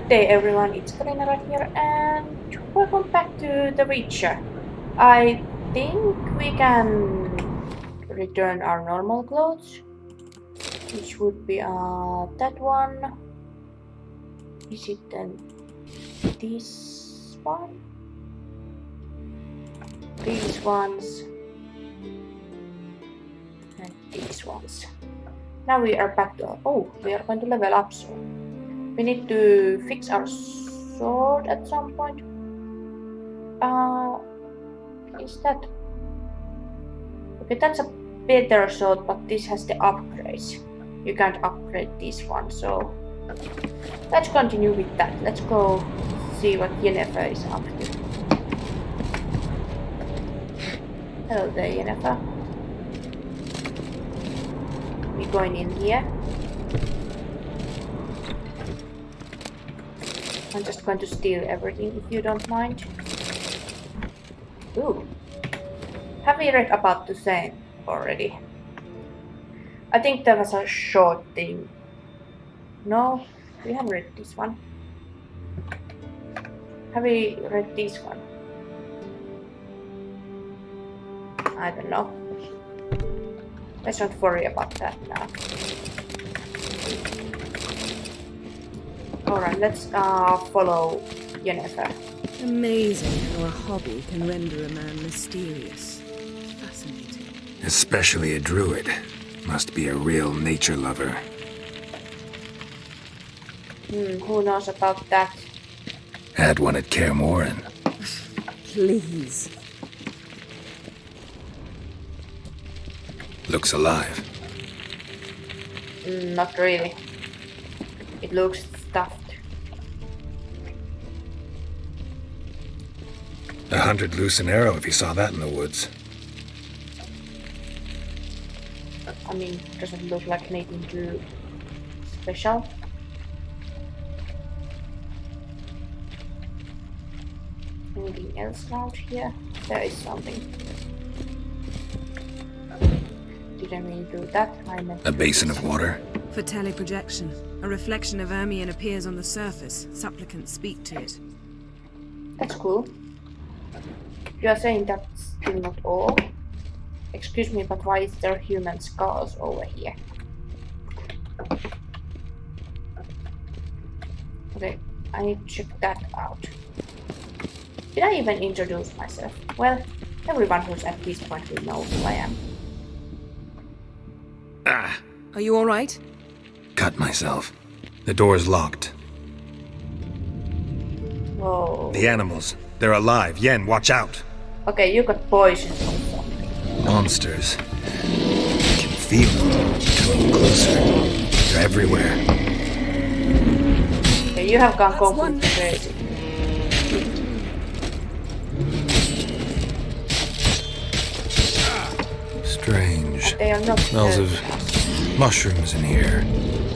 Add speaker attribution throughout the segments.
Speaker 1: Good day everyone, it's Karina right here and welcome back to The Witcher. I think we can return our normal clothes, which would be that one. Is it then this one? These ones and these ones. Now we are back to we are going to level up soon. We need to fix our sword at some point. Is that... Okay, that's a better sword, but this has the upgrades. You can't upgrade this one, so... Let's continue with that. Let's go see what Yennefer is up to. Hello there, Yennefer. We're going in here. I'm just going to steal everything if you don't mind. Ooh. Have we read about the same already? I think there was a short thing. No, we haven't read this one. Have we read this one? I don't know. Let's not worry about that now. Alright, let's follow Yennefer.
Speaker 2: Amazing how a hobby can render a man mysterious. Fascinating.
Speaker 3: Especially a druid. Must be a real nature lover.
Speaker 1: Who knows about that?
Speaker 3: Had one at Kaer Morhen.
Speaker 2: Please.
Speaker 3: Looks alive.
Speaker 1: Not really. It looks stuffed.
Speaker 3: 100 loose an arrow if you saw that in the woods.
Speaker 1: I mean, doesn't look like anything too special. Anything else out here? There is something. Didn't mean to do that. I meant
Speaker 3: A basin of water.
Speaker 2: For teleprojection, a reflection of Ermion appears on the surface. Supplicants speak to it.
Speaker 1: That's cool. You are saying that's still not all? Excuse me, but why is there human skulls over here? Okay, I need to check that out. Did I even introduce myself? Well, everyone who's at this point will know who I am.
Speaker 3: Ah!
Speaker 2: Are you all right?
Speaker 3: Cut myself. The door's locked.
Speaker 1: Whoa.
Speaker 3: The animals. They're alive. Yen, watch out!
Speaker 1: Okay, you got poisoned or something.
Speaker 3: Monsters. I can feel them coming closer. They're everywhere.
Speaker 1: Okay, you have gone completely crazy.
Speaker 3: Strange.
Speaker 1: But they are not
Speaker 3: Smells of mushrooms in here.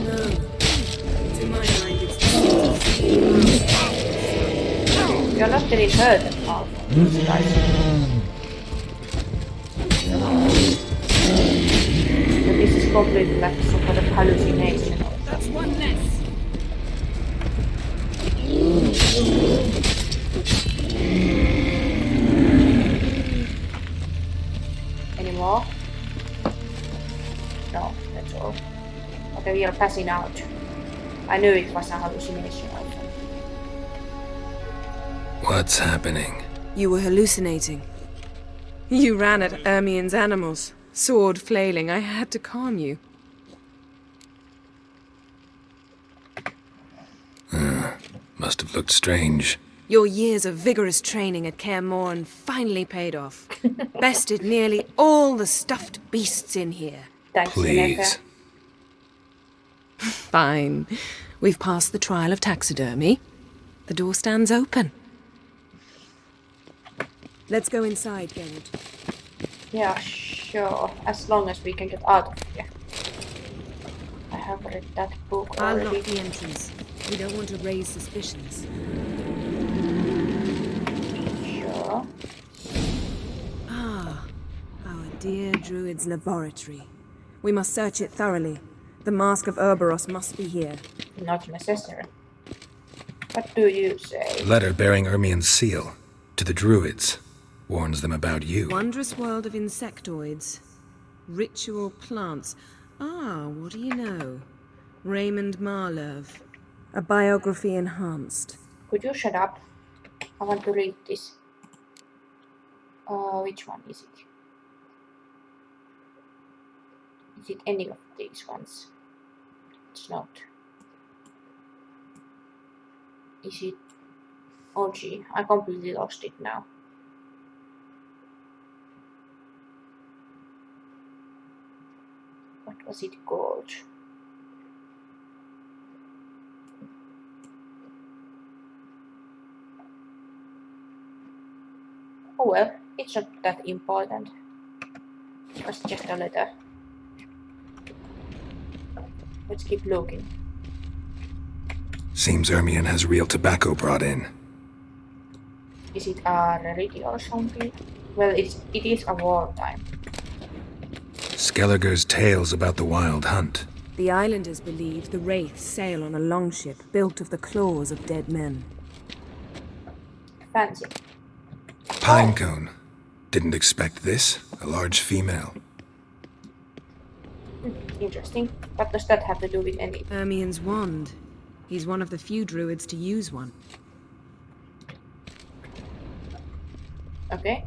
Speaker 2: No. To my mind, it's
Speaker 1: You're not getting hurt at all. These guys. So this is completely like some kind of hallucination.
Speaker 2: That's one less.
Speaker 1: Any more? No, that's all. Okay, we are passing out. I knew it was a hallucination also.
Speaker 3: What's happening?
Speaker 2: You were hallucinating. You ran at Ermion's animals, sword flailing. I had to calm you.
Speaker 3: Must have looked strange.
Speaker 2: Your years of vigorous training at Kaer Morhen finally paid off. Bested nearly all the stuffed beasts in here.
Speaker 1: Thanks,
Speaker 3: Please.
Speaker 1: Yennefer.
Speaker 2: Fine. We've passed the trial of taxidermy. The door stands open. Let's go inside, Geralt.
Speaker 1: Yeah, sure. As long as we can get out of here. I have read that book
Speaker 2: I'll
Speaker 1: already.
Speaker 2: lock the entrance. We don't want to raise suspicions.
Speaker 1: Sure.
Speaker 2: Ah, our dear druid's laboratory. We must search it thoroughly. The Mask of Ouroboros must be here.
Speaker 1: Not necessary. What do you say?
Speaker 3: Letter bearing Ermien's seal to the druids. Warns them about you.
Speaker 2: Wondrous world of insectoids. Ritual plants. Ah, what do you know? Raymond Marlove. A biography enhanced.
Speaker 1: Could you shut up? I want to read this. Which one is it? Is it any of these ones? It's not. Is it? Oh gee, I completely lost it now. What was it called? Oh well, it's not that important. It was just a letter. Let's keep looking.
Speaker 3: Seems Ermien has real tobacco brought in.
Speaker 1: Is it a rarity or something? Well, it is a wartime.
Speaker 3: Skelliger's tales about the wild hunt.
Speaker 2: The islanders believe the wraiths sail on a longship built of the claws of dead men.
Speaker 1: Fancy.
Speaker 3: Pinecone. Didn't expect this. A large female.
Speaker 1: Interesting. What does that have to do with any?
Speaker 2: Ermien's wand. He's one of the few druids to use one.
Speaker 1: Okay.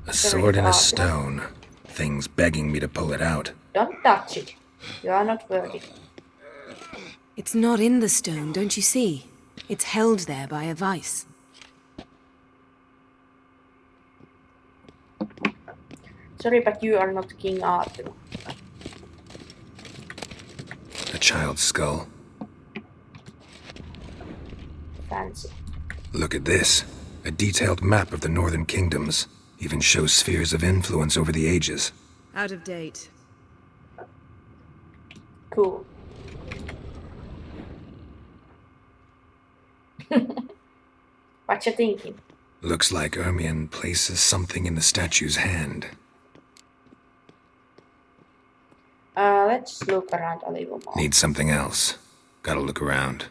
Speaker 3: A sword and a stone. Things begging me to pull it out.
Speaker 1: Don't touch it. You are not worthy.
Speaker 2: It's not in the stone, don't you see? It's held there by a vice.
Speaker 1: Sorry, but you are not King Arthur.
Speaker 3: A child's skull.
Speaker 1: Fancy.
Speaker 3: Look at this. A detailed map of the northern kingdoms. Even shows spheres of influence over the ages.
Speaker 2: Out of date.
Speaker 1: Cool. What you thinking?
Speaker 3: Looks like Ermien places something in the statue's hand.
Speaker 1: Let's look around a little more.
Speaker 3: Need something else. Gotta look around.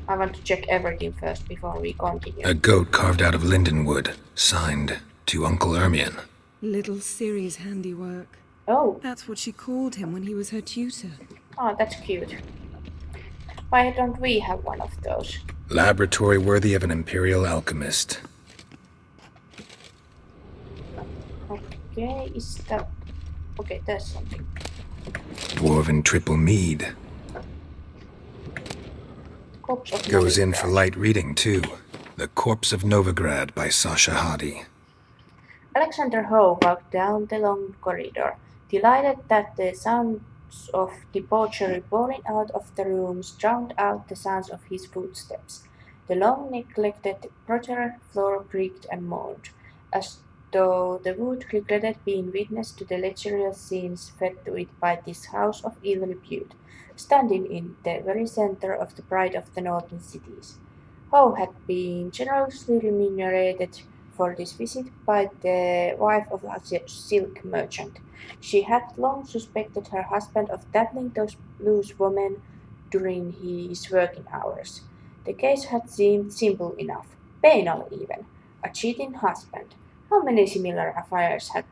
Speaker 1: I want to check everything first before we continue.
Speaker 3: A goat carved out of lindenwood. Signed to Uncle Ermien.
Speaker 2: Little Ciri's handiwork.
Speaker 1: Oh,
Speaker 2: That's what she called him when he was her tutor.
Speaker 1: oh, that's cute. Why don't we have one of those?
Speaker 3: Laboratory worthy of an imperial alchemist.
Speaker 1: Okay, is that... Okay, there's something.
Speaker 3: Dwarven triple mead.
Speaker 1: Corpse of
Speaker 3: Goes in
Speaker 1: Novigrad.
Speaker 3: for light reading, too. The Corpse of Novigrad by Sasha Hadi.
Speaker 1: Alexander Ho walked down the long corridor, delighted that the sounds of debauchery pouring out of the rooms drowned out the sounds of his footsteps. The long-neglected parterre floor creaked and moaned, as though the wood regretted being witness to the luxurious scenes fed to it by this house of ill repute, standing in the very center of the pride of the northern cities. Ho had been generously remunerated for this visit by the wife of a silk merchant. She had long suspected her husband of dabbling those loose women during his working hours. The case had seemed simple enough, banal even. A cheating husband. How many similar affairs had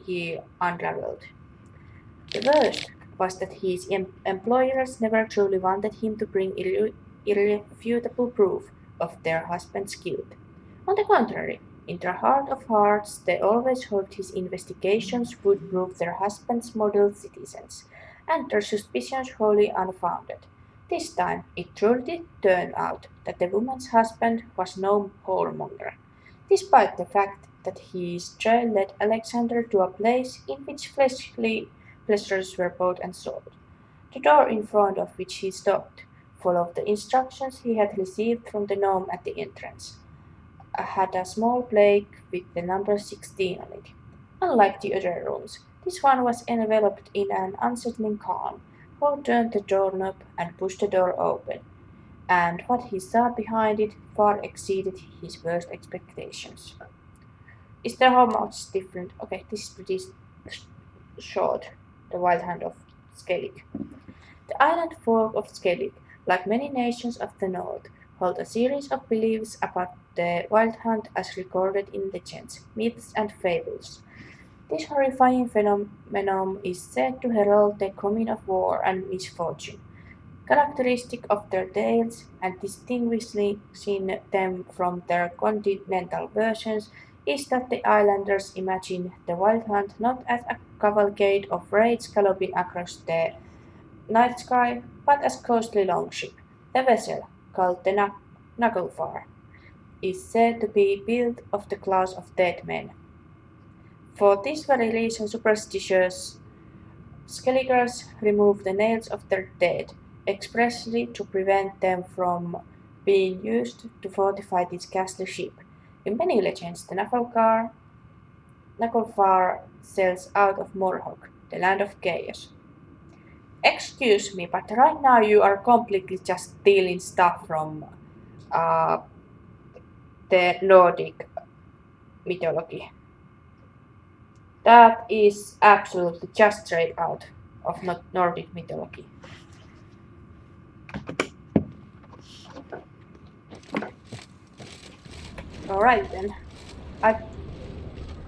Speaker 1: he unraveled? The worst was that his employers never truly wanted him to bring irrefutable proof of their husband's guilt. On the contrary, in their heart of hearts, they always hoped his investigations would prove their husbands model citizens, and their suspicions wholly unfounded. This time, it truly did turn out that the woman's husband was no whoremonger, despite the fact that his trail led Alexander to a place in which fleshly pleasures were bought and sold. The door in front of which he stopped followed the instructions he had received from the gnome at the entrance. Had a small plaque with the number 16 on it. Unlike the other rooms, this one was enveloped in an unsettling calm. Ho turned the doorknob and pushed the door open, and what he saw behind it far exceeded his worst expectations. Is there how much different? Okay, this is pretty short. The Wild Hand of Skellig. The island folk of Skellig, like many nations of the north, hold a series of beliefs about the wild hunt as recorded in legends, myths, and fables. This horrifying phenomenon is said to herald the coming of war and misfortune. Characteristic of their tales, and distinguishing them from their continental versions, is that the islanders imagine the wild hunt not as a cavalcade of raids galloping across the night sky, but as ghostly longship. The vessel, called the Naglfar, is said to be built of the claws of dead men. For this very reason, superstitious Skelligers remove the nails of their dead, expressly to prevent them from being used to fortify this ghastly ship. In many legends, the Naglfar sails out of Morhog, the land of chaos. Excuse me, but right now you are completely just stealing stuff from uh, the Nordic mythology. That is absolutely just straight out of Nordic mythology. Alright then. I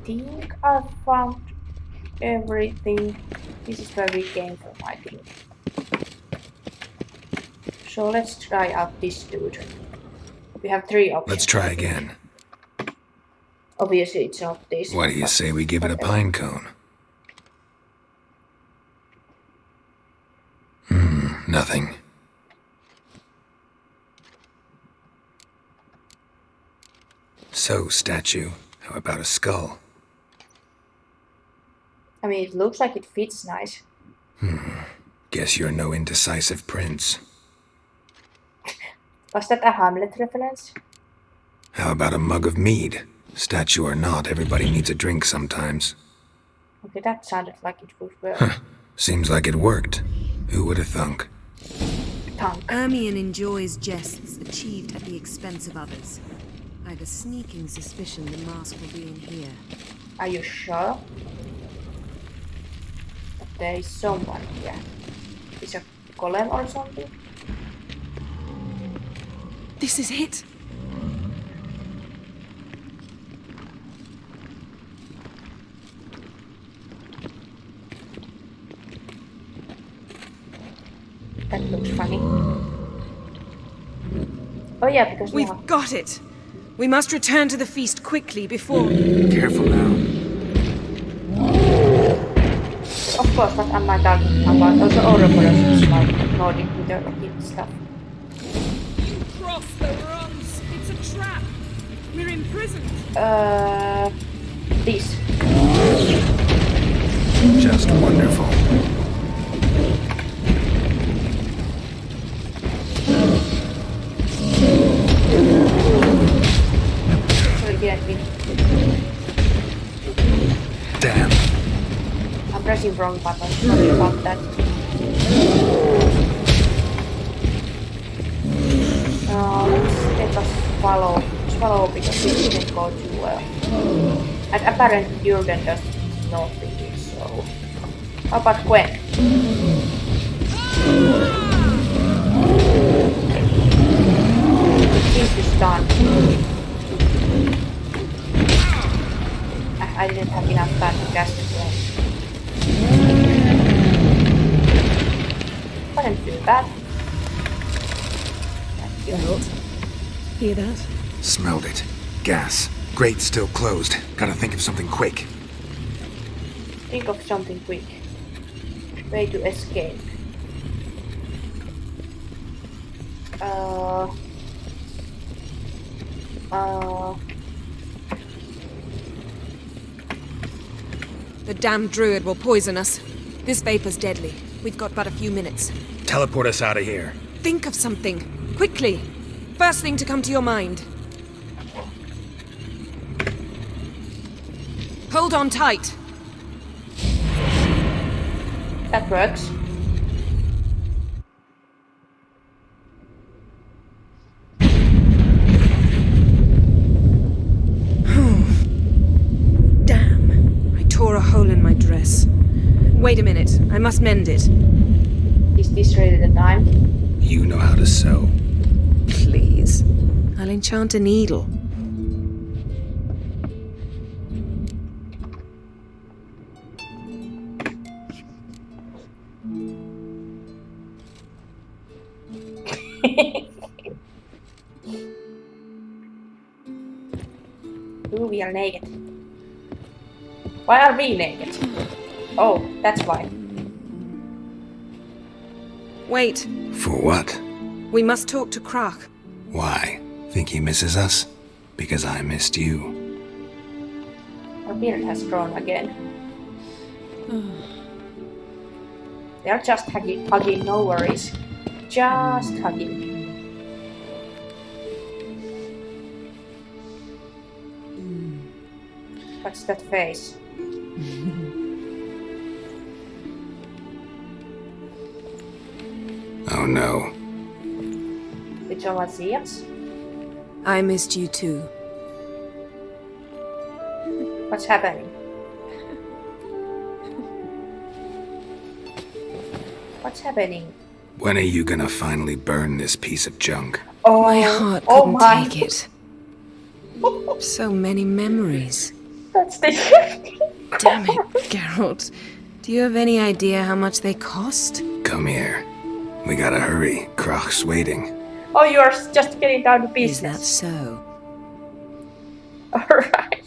Speaker 1: think I found everything. This is where we came from, I think. So let's try out this dude. We have three options.
Speaker 3: Let's try again.
Speaker 1: Obviously it's not this.
Speaker 3: What do you say we give it a pine cone? Nothing. So, statue, how about a skull?
Speaker 1: I mean, it looks like it fits nice.
Speaker 3: Guess you're no indecisive prince.
Speaker 1: Was that a Hamlet reference?
Speaker 3: How about a mug of mead? Statue or not, everybody needs a drink sometimes.
Speaker 1: Okay, that sounded like it would work.
Speaker 3: Seems like it worked. Who would have thunk?
Speaker 1: Tongue.
Speaker 2: Ermion enjoys jests achieved at the expense of others. I have a sneaking suspicion the mask will be in here.
Speaker 1: Are you sure? That there is someone here. Is a golem or something?
Speaker 2: This is it!
Speaker 1: That looks funny. Oh yeah, because
Speaker 2: We've
Speaker 1: now...
Speaker 2: got it! We must return to the feast quickly before...
Speaker 3: Careful now.
Speaker 1: Of course, what am I talking about? Also Ouroboros is like Nordic mythology stuff.
Speaker 2: You crossed the runs! It's a trap! We're imprisoned!
Speaker 1: This.
Speaker 3: Just wonderful.
Speaker 1: Sorry, didn't mean.
Speaker 3: Damn.
Speaker 1: I'm pressing wrong button. Sorry about that. Let's let us swallow because it didn't go too well. And apparently Jurgen does not think so. How about Gwen? Seems to stun. I didn't have enough time to cast the Gwen. Wasn't too bad. Thank you.
Speaker 2: Hear that?
Speaker 3: Smelled it. Gas. Grate still closed. Gotta think of something quick.
Speaker 1: Think of something quick. Way to escape.
Speaker 2: The damned druid will poison us. This vapor's deadly. We've got but a few minutes.
Speaker 3: Teleport us out of here.
Speaker 2: Think of something. Quickly. First thing to come to your mind. Hold on tight.
Speaker 1: That works.
Speaker 2: Damn. I tore a hole in my dress. Wait a minute. I must mend it.
Speaker 1: Is this really
Speaker 3: you know how to sew.
Speaker 2: Please. I'll enchant a needle.
Speaker 1: Ooh, we are naked. Why are we naked? Oh, that's why.
Speaker 2: Wait.
Speaker 3: For what?
Speaker 2: We must talk to Krach.
Speaker 3: Why? Think he misses us? Because I missed you.
Speaker 1: Our beard has grown again. They are just hugging, no worries. Just hugging. What's that face?
Speaker 3: Oh no.
Speaker 1: Did someone see us?
Speaker 2: I missed you too.
Speaker 1: What's happening? What's happening?
Speaker 3: When are you gonna finally burn this piece of junk?
Speaker 1: Oh,
Speaker 2: My heart
Speaker 1: oh
Speaker 2: couldn't
Speaker 1: my.
Speaker 2: take it. So many memories.
Speaker 1: That's the
Speaker 2: Damn it, Geralt. Do you have any idea how much they cost?
Speaker 3: Come here. We gotta hurry. Krach's waiting.
Speaker 1: Oh, you are just getting down to
Speaker 2: Is that
Speaker 1: business.
Speaker 2: so?
Speaker 1: Alright.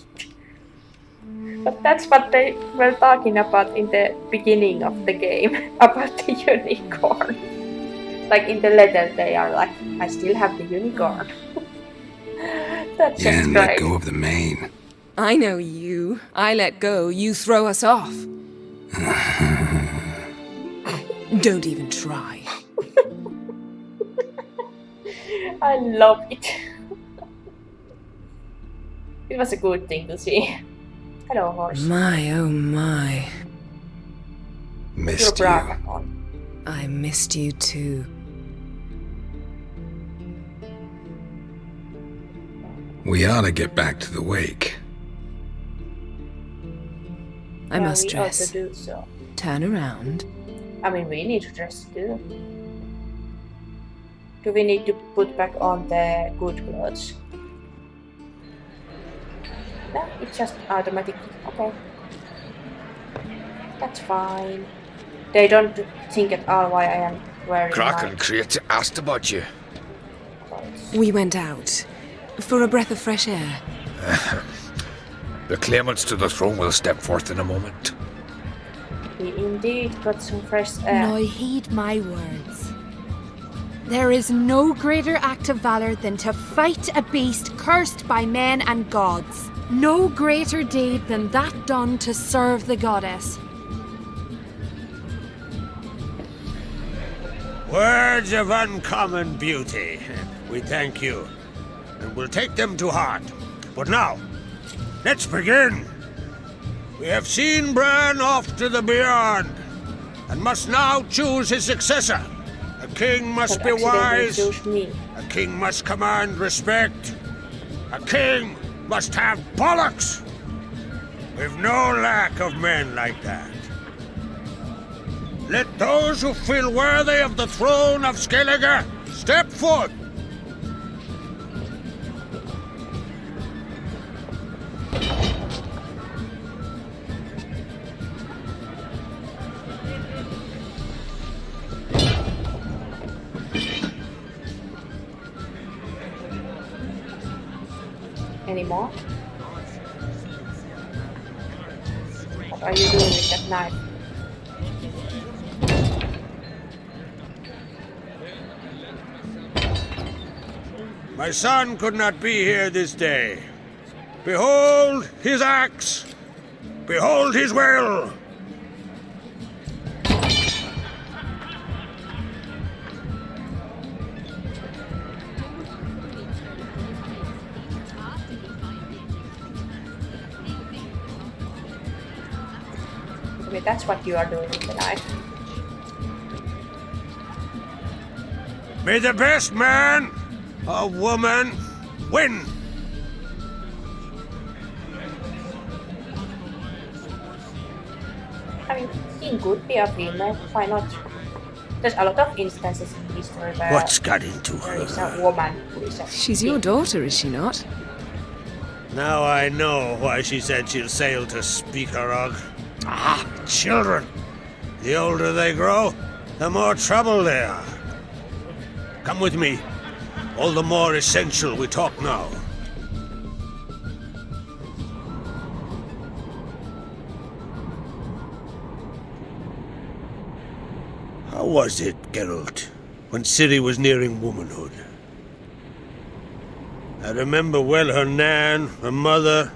Speaker 1: But that's what they were talking about in the beginning of the game. About the unicorn. Like in the letter they are like, I still have the unicorn. That's just
Speaker 3: Yen,
Speaker 1: great.
Speaker 3: let go of the mane.
Speaker 2: I know you. I let go, you throw us off. Don't even try.
Speaker 1: I love it. It was a good thing to see. Hello, horse.
Speaker 2: My, oh my.
Speaker 1: Your
Speaker 3: Missed you.
Speaker 1: bra on.
Speaker 2: I missed you too.
Speaker 3: We ought to get back to the wake.
Speaker 2: I
Speaker 1: Yeah,
Speaker 2: must
Speaker 1: we
Speaker 2: dress.
Speaker 1: also do so.
Speaker 2: Turn around.
Speaker 1: I mean, we need to dress too. Do we need to put back on the good clothes? No, it's just automatic. Okay. That's fine. They don't think at all why I am wearing
Speaker 4: Krach
Speaker 1: my
Speaker 4: and Krita asked about you.
Speaker 1: clothes.
Speaker 2: We went out. For a breath of fresh air.
Speaker 4: The claimants to the throne will step forth in a moment.
Speaker 1: We indeed got some fresh air.
Speaker 5: Now heed my words. There is no greater act of valor than to fight a beast cursed by men and gods. No greater deed than that done to serve the goddess.
Speaker 6: Words of uncommon beauty. We thank you, and we'll take them to heart. But now, let's begin. We have seen Bran off to the beyond, and must now choose his successor. A king must be
Speaker 1: Accidentally
Speaker 6: wise.
Speaker 1: chose me.
Speaker 6: A king must command respect. A king must have bollocks. We've no lack of men like that. Let those who feel worthy of the throne of Skellige step forth.
Speaker 1: Anymore? What are you doing with that knife?
Speaker 6: My son could not be here this day. Behold his axe. Behold his will.
Speaker 1: Okay, that's what you are doing with the knife.
Speaker 6: May the best man or woman win.
Speaker 1: I mean, king could be a female. Why not? There's a lot of instances in history where
Speaker 6: What's got into
Speaker 1: there is
Speaker 6: her?
Speaker 1: a woman who is a
Speaker 2: She's your daughter, is she not?
Speaker 6: Now I know why she said she'll sail to Speakerog. Ah, children. The older they grow, the more trouble they are. Come with me. All the more essential we talk now. How was it, Geralt, when Ciri was nearing womanhood? I remember well her nan, her mother,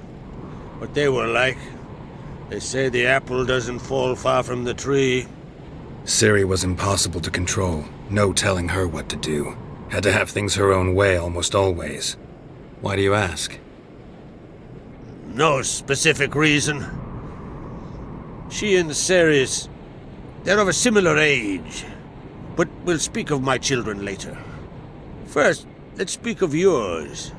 Speaker 6: what they were like. They say the apple doesn't fall far from the tree.
Speaker 3: Ciri was impossible to control. No telling her what to do. Had to have things her own way almost always. Why do you ask?
Speaker 6: No specific reason. She and Ceres, they're of a similar age. But we'll speak of my children later. First, let's speak of yours.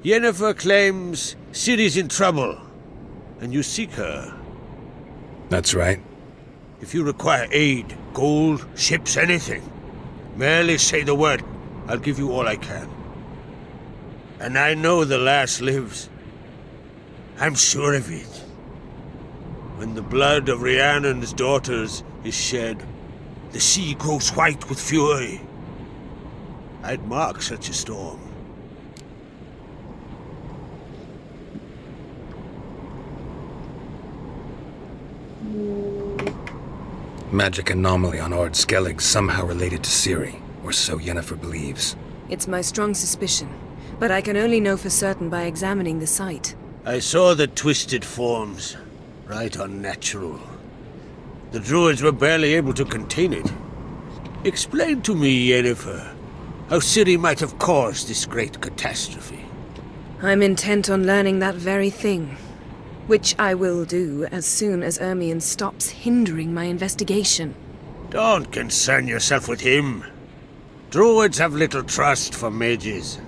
Speaker 6: Yennefer claims Ciri's in trouble, and you seek her.
Speaker 3: That's right.
Speaker 6: If you require aid, gold, ships, anything, merely say the word. I'll give you all I can. And I know the lass lives. I'm sure of it. When the blood of Rhiannon's daughters is shed, the sea grows white with fury. I'd mark such a storm.
Speaker 3: Magic anomaly on Ard Skellig somehow related to Ciri, or so Yennefer believes.
Speaker 2: It's my strong suspicion, but I can only know for certain by examining the site.
Speaker 6: I saw the twisted forms. Right unnatural. The druids were barely able to contain it. Explain to me, Yennefer, how Ciri might have caused this great catastrophe.
Speaker 2: I'm intent on learning that very thing, which I will do as soon as Ermion stops hindering my investigation.
Speaker 6: Don't concern yourself with him. Druids have little trust for mages.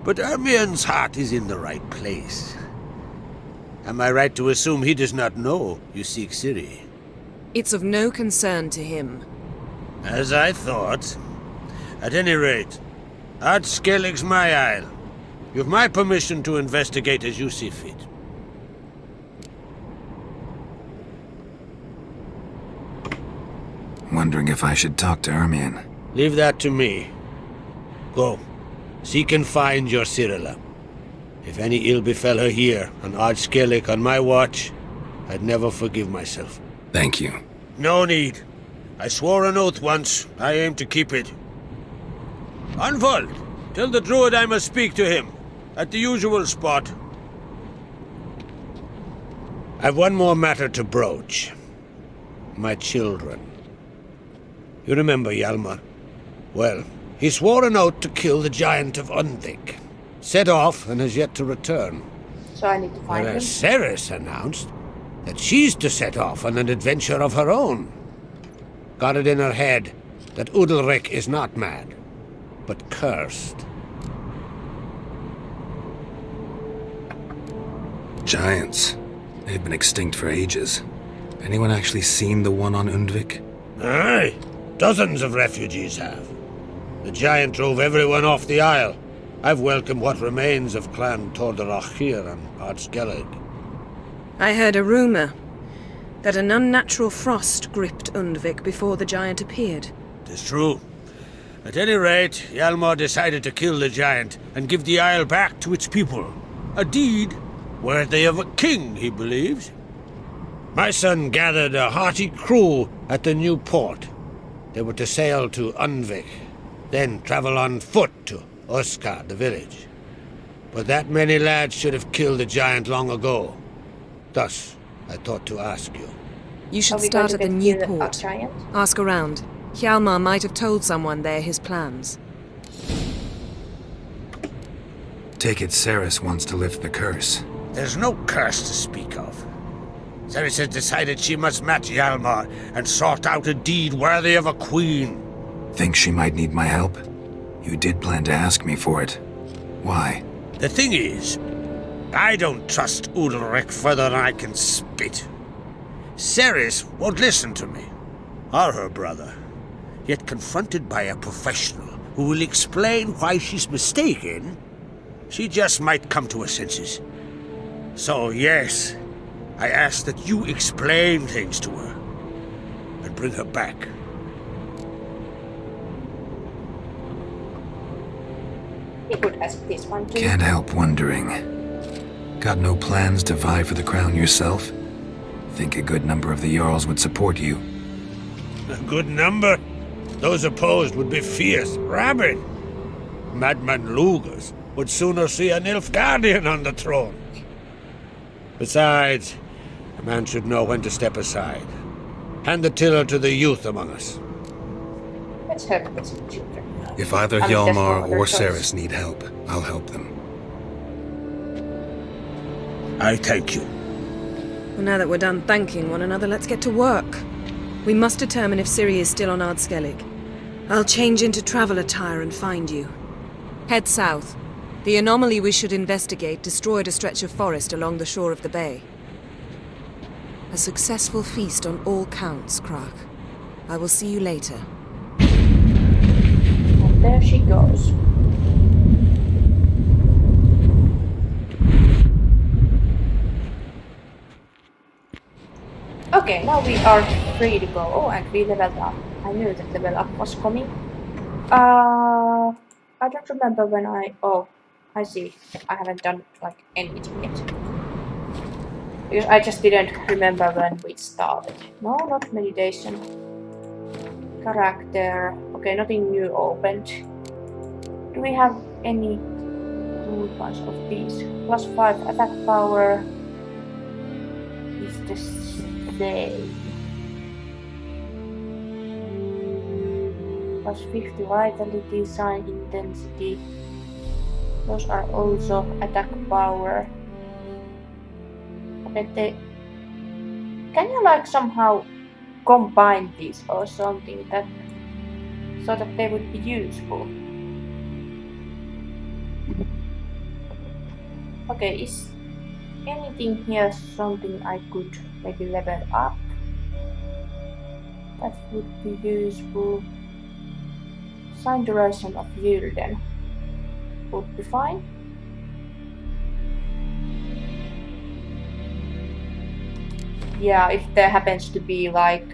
Speaker 6: But Ermion's heart is in the right place. Am I right to assume he does not know you seek Ciri?
Speaker 2: It's of no concern to him.
Speaker 6: As I thought. At any rate, Ard Skellig's my isle. You've my permission to investigate as you see fit.
Speaker 3: Wondering if I should talk to Ermion.
Speaker 6: Leave that to me. Go. Seek and find your Cyrilla. If any ill befell her here, on Ard Skellig on my watch, I'd never forgive myself.
Speaker 3: Thank you.
Speaker 6: No need. I swore an oath once. I aim to keep it. Unfold! Tell the druid I must speak to him. At the usual spot. I've one more matter to broach. My children. You remember Hjalmar? Well, he swore an oath to kill the giant of Undvik. Set off and has yet to return.
Speaker 1: So I need to find him.
Speaker 6: Whereas Ceres announced that she's to set off on an adventure of her own. Got it in her head that Udalric is not mad, but cursed.
Speaker 3: Giants. They've been extinct for ages. Anyone actually seen the one on Undvik?
Speaker 6: Aye, dozens of refugees have. The giant drove everyone off the isle. I've welcomed what remains of Clan Tordarach here on Ard Skellig.
Speaker 2: I heard a rumor that an unnatural frost gripped Undvik before the giant appeared.
Speaker 6: 'Tis true. At any rate, Hjalmar decided to kill the giant and give the isle back to its people. A deed worthy of a king, he believes. My son gathered a hearty crew at the new port. They were to sail to Undvik, then travel on foot to Oskar, the village. But that many lads should have killed the giant long ago. Thus, I thought to ask you.
Speaker 2: You
Speaker 1: Are
Speaker 2: should
Speaker 1: we
Speaker 2: start
Speaker 1: going
Speaker 2: at
Speaker 1: to
Speaker 2: the
Speaker 1: get
Speaker 2: new
Speaker 1: killed
Speaker 2: port.
Speaker 1: a giant?
Speaker 2: Ask around. Hjalmar might have told someone there his plans.
Speaker 3: Take it Ceres wants to lift the curse.
Speaker 6: There's no curse to speak of. Ceres has decided she must match Hjalmar and sort out a deed worthy of a queen.
Speaker 3: Think she might need my help? You did plan to ask me for it. Why?
Speaker 6: The thing is, I don't trust Udalric further than I can spit. Ceres won't listen to me, or her brother. Yet confronted by a professional who will explain why she's mistaken, she just might come to her senses. So yes, I ask that you explain things to her and bring her back.
Speaker 1: We could ask this one too.
Speaker 3: Can't help wondering. Got no plans to vie for the crown yourself? Think a good number of the Jarls would support you.
Speaker 6: A good number? Those opposed would be fierce, rabid. Madman Lugas would sooner see an Nilfgaardian on the throne. Besides, a man should know when to step aside. Hand the tiller to the youth among us.
Speaker 1: Let's help the children.
Speaker 3: If either
Speaker 1: I mean, there's no
Speaker 3: Hjalmar
Speaker 1: other
Speaker 3: or
Speaker 1: choice.
Speaker 3: Ceres need help, I'll help them.
Speaker 6: I thank you.
Speaker 2: Well, now that we're done thanking one another, let's get to work. We must determine if Ciri is still on Ardskellig. I'll change into travel attire and find you. Head south. The anomaly we should investigate destroyed a stretch of forest along the shore of the bay. A successful feast on all counts, Krak. I will see you later.
Speaker 1: And there she goes. Okay, now we are free to go. Oh, and we leveled up. I knew that level up was coming. I don't remember when oh, I see. I haven't done like anything yet. Because I just didn't remember when we started. No, not meditation. Character. Okay, nothing new opened. Do we have any good ones of these? +5 attack power is the same. +50 vitality, sign intensity. Those are also attack power. Okay, can you like somehow combine these or something that so that they would be useful? Okay, is anything here something I could maybe level up? That would be useful. Sign duration of Yulden would be fine. Yeah, if there happens to be like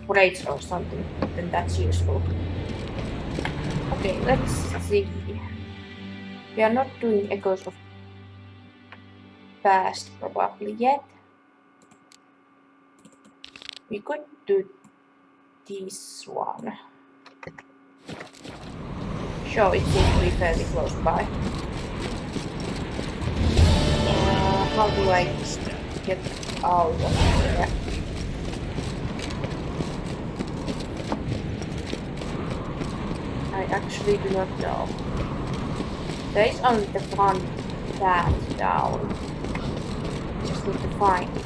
Speaker 1: rates or something, then that's useful. Okay, let's see. We are not doing Echoes of Past probably yet. We could do this one. Sure, it seems to be fairly close by. How do I get out of here? I actually do not know. There is only the one path down. Just need to find it.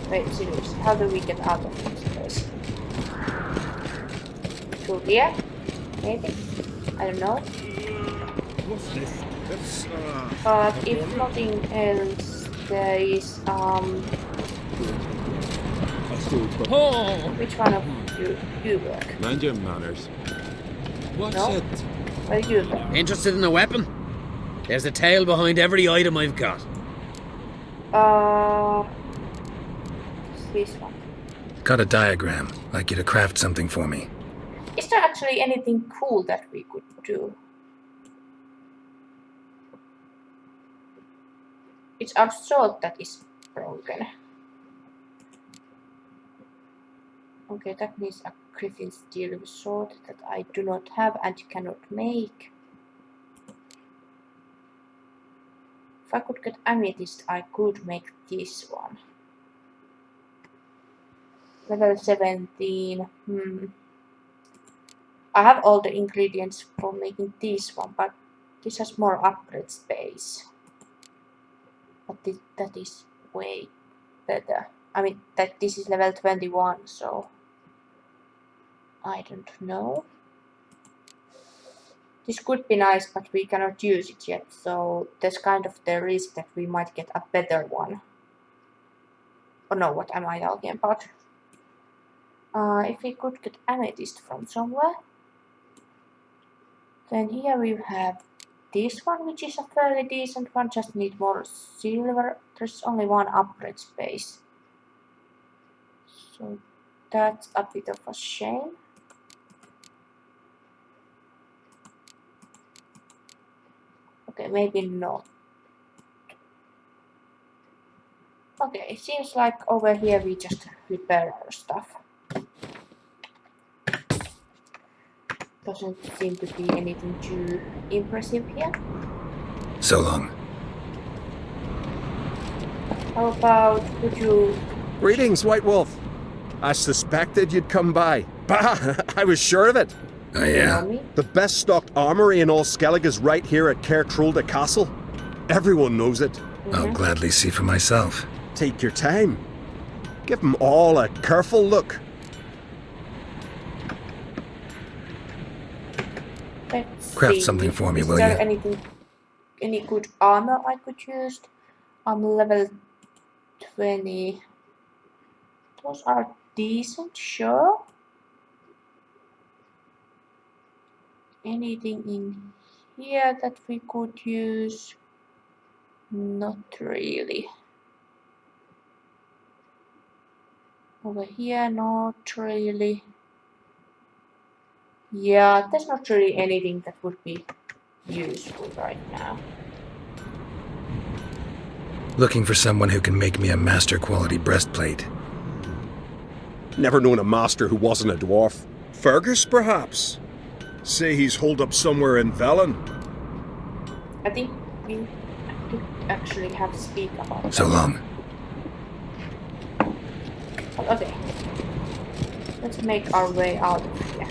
Speaker 1: Wait, seriously, how do we get out of this place? Through here? Maybe? I don't know.
Speaker 4: What's this? That's,
Speaker 1: But if nothing else, there is which one of you work?
Speaker 7: Mind your manners. What's
Speaker 1: No?
Speaker 7: it?
Speaker 1: Where do you work?
Speaker 8: Interested in a weapon? There's a tale behind every item I've got.
Speaker 1: This one.
Speaker 3: Got a diagram. Like you to craft something for me.
Speaker 1: Is there actually anything cool that we could do? It's our sword that is broken. Okay, that needs a griffin steel sword that I do not have and cannot make. If I could get amethyst, I could make this one. Level 17. I have all the ingredients for making this one, but this has more upgrade space. But that is way better. I mean, that this is level 21, so I don't know. This could be nice, but we cannot use it yet, so there's kind of the risk that we might get a better one. Oh no, what am I talking about? If we could get amethyst from somewhere, then here we have this one, which is a fairly decent one, just need more silver. There's only one upgrade space, so that's a bit of a shame. Okay, maybe not. Okay, it seems like over here we just repair our stuff. Doesn't seem to be anything too impressive here.
Speaker 3: So long.
Speaker 1: How about, could you...
Speaker 7: Greetings, White Wolf. I suspected you'd come by. Bah! I was sure of it.
Speaker 3: Oh
Speaker 1: know
Speaker 3: yeah?
Speaker 1: me?
Speaker 7: The best stocked armory in all Skellig is right here at Caer Trolde Castle. Everyone knows it.
Speaker 3: I'll gladly see for myself.
Speaker 7: Take your time. Give them all a careful look.
Speaker 1: Let's
Speaker 3: Craft
Speaker 1: see.
Speaker 3: something for me,
Speaker 1: Is
Speaker 3: will
Speaker 1: there
Speaker 3: you?
Speaker 1: anything, any good armor I could use? I'm level 20. Those are decent, sure. Anything in here that we could use? Not really. Over here, not really. Yeah, there's not really anything that would be useful right now.
Speaker 3: Looking for someone who can make me a master quality breastplate.
Speaker 7: Never known a master who wasn't a dwarf. Fergus, perhaps? Say he's holed up somewhere in Velen.
Speaker 1: I think we could actually have to speak about
Speaker 3: So
Speaker 1: that.
Speaker 3: long.
Speaker 1: Okay. Let's make our way out of here.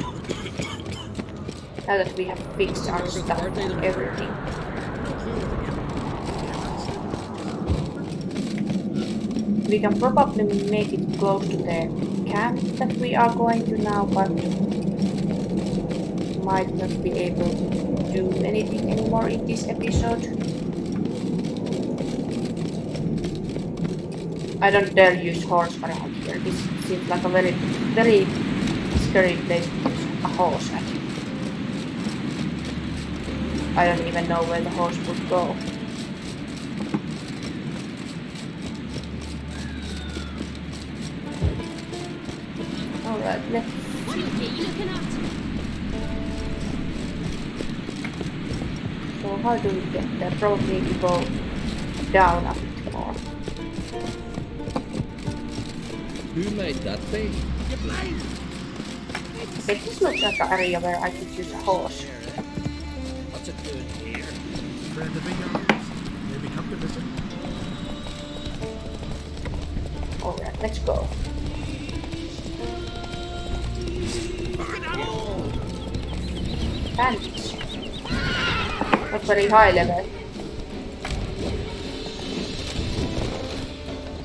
Speaker 1: Now that we have fixed our stuff and everything. We can probably make it close to the camp that we are going to now, but might not be able to do anything anymore in this episode. I don't dare use horse around here. This seems like a very scary place to use a horse at. I don't even know where the horse would go. Alright, let's... So how do we get there? Probably need to go down a bit more.
Speaker 8: Who made that thing?
Speaker 1: Okay, this looks like an area where I could use a horse.
Speaker 8: What's it doing here?
Speaker 6: Friend of yours. Maybe come to visit.
Speaker 1: Alright, let's go. Bandits. Not very high level.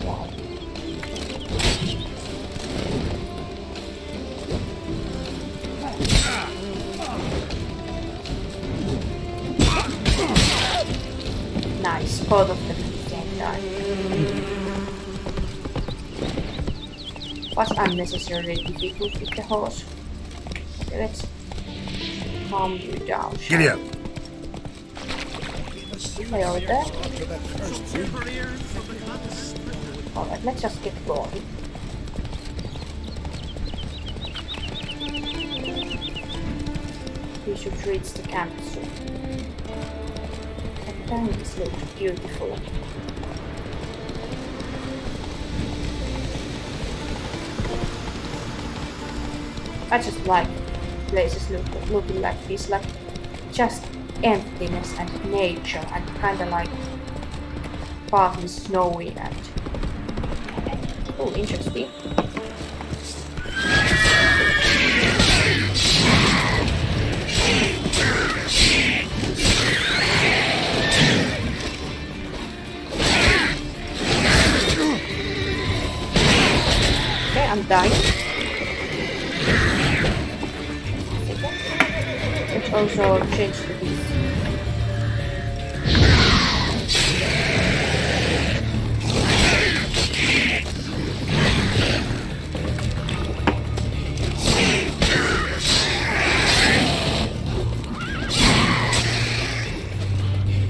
Speaker 1: Wow. Nice, both of them at the same time. Was unnecessarily difficult with the horse. Okay, let's calm you down.
Speaker 3: Giddy up.
Speaker 1: Stay over there. Alright, let's just get going. We should reach the camp soon. The tanks look beautiful. I just like places looking like this, like just emptiness and nature and kinda like partly snowy and oh, interesting. I'm dying. Let's also change to this.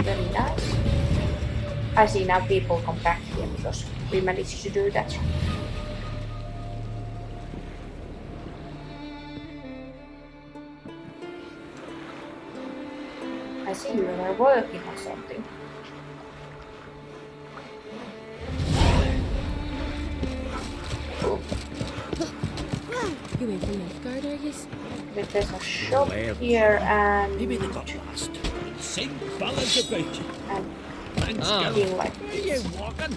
Speaker 1: Very nice. I see now people come back here because we managed to do that. I see you were working on something.
Speaker 5: You ain't from Nilfgaard, are you?
Speaker 1: There's a shop here and
Speaker 6: Maybe they got lost. Sing ballads about you.
Speaker 1: and
Speaker 6: Thanks,
Speaker 1: something like
Speaker 6: Are
Speaker 1: this.
Speaker 6: you walking?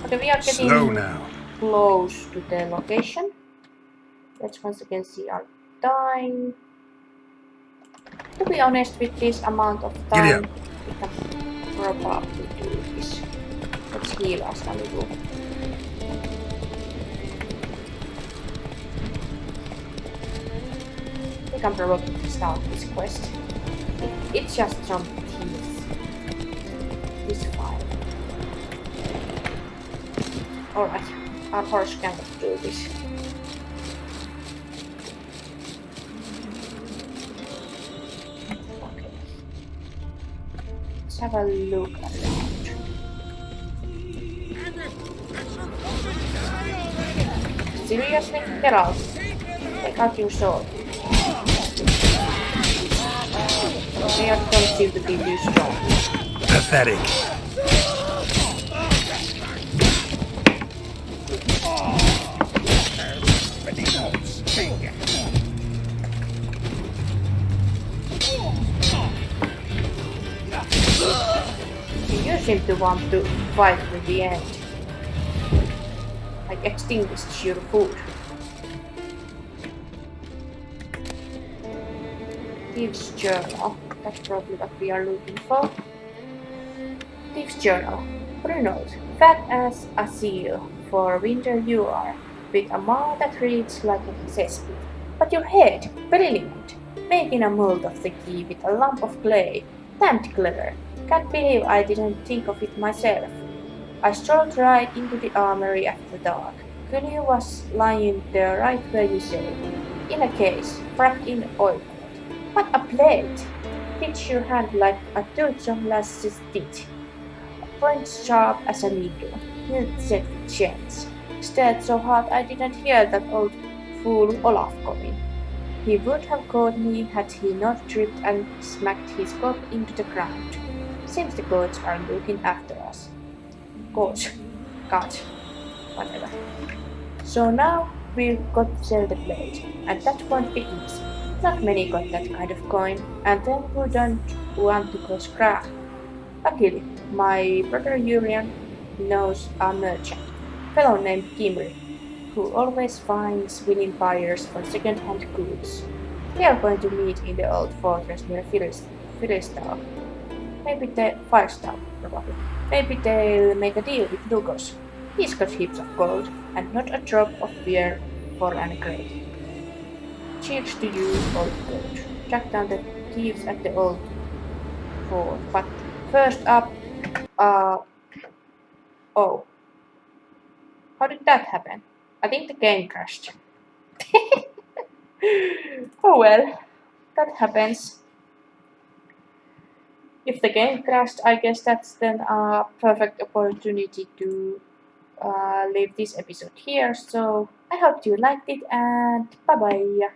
Speaker 1: Okay, we are
Speaker 3: Slow
Speaker 1: getting
Speaker 3: now.
Speaker 1: close to the location. Let's once again see our time. To be honest, with this amount of
Speaker 3: Giddy
Speaker 1: time,
Speaker 3: up.
Speaker 1: we can probably do this. Let's heal us a little. We can probably start this quest. It's just some thieves. It's fine. Alright, our horse cannot do this. Okay. Let's have a look around. Seriously? Get out. Take out your sword. They don't seem to be too strong.
Speaker 3: Pathetic.
Speaker 1: You seem to want to fight to the end. Like extinguished your food. Thieves' Journal. That's probably what we are looking for. Thieves' Journal. Brunold. Fat as a seal. For winter you are. With a mouth that reads like a cesspit. But your head, brilliant. Making a mold of the key with a lump of clay. Damned clever. Can't believe I didn't think of it myself. I strolled right into the armory after dark. Gully was lying there right where you say. In a case, wrapped in oilcloth. What a blade! Fits your hand like a toothsome lass's teeth. Point sharp as a needle. Hilt set with chance. Stared so hard I didn't hear that old fool Olaf coming. He would have caught me had he not tripped and smacked his cock into the ground. Seems the gods are looking after us. Gods. God. Whatever. So now we've got to sell the blade, and that won't be easy. Not many got that kind of coin, and then who don't want to go scrap? Luckily, my brother Urian knows a merchant, fellow named Gimri, who always finds willing buyers for second-hand goods. We are going to meet in the old fortress near Firestall. Maybe the Firestall, probably. Maybe they'll make a deal with Lugos. He's got heaps of gold, and not a drop of beer for an grave. Cheers to you, old goat. Track down the thieves at the old fort, but first up, oh. How did that happen? I think the game crashed. Oh well, that happens. If the game crashed, I guess that's then a perfect opportunity to leave this episode here. So I hope you liked it and bye bye.